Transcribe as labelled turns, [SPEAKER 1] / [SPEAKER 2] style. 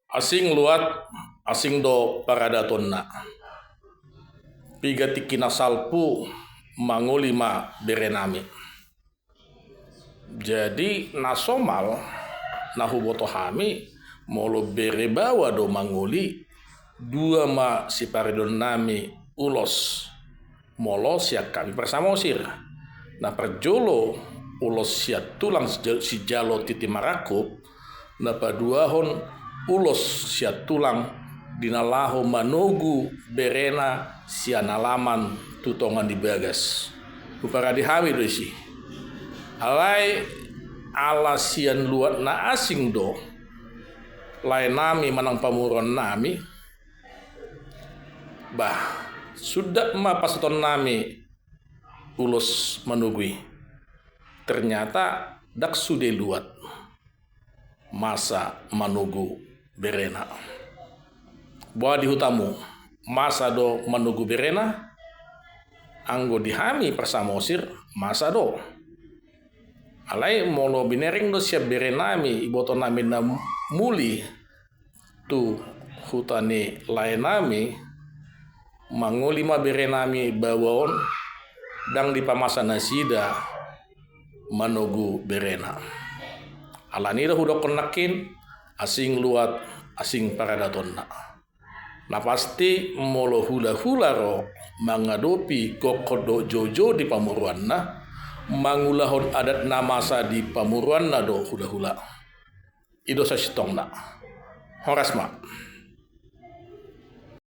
[SPEAKER 1] Asing luat, asing do paradatonna. Piga tikina salpu mangolima berenami. Jadi nasomal nahuboto hami molo bere bawa do mangoli dua ma si paredon nami ulos molo siak kami bersama usir. Nah perjolo ulos siak tulang si jalo titi marakup na paduahon ulos siak tulang dinalaho manogu berena sianalaman tutongan di bagas upara dihawi doisi alai ala sian luat na asing do lain nami manang pamuron nami bah sudah ma pasaton nami ulos manugui ternyata dak sude luat masa manugu berena bahwa di hutamu masa do manugu berena anggo dihami persama usir masa do alai molo binering do siap berenami iboto nami na muli tu hutani lain nami mangolima berenami bawon dang di pamasa nasida manugu berena alani dah hudak konakin asing luat asing paradatonna. Nah pasti molo hula-hula ro mangadopi kokodo jojo di pamuruan na mangulahon adat namasa di pamuruan na do hula-hula ido sa sitong na horas ma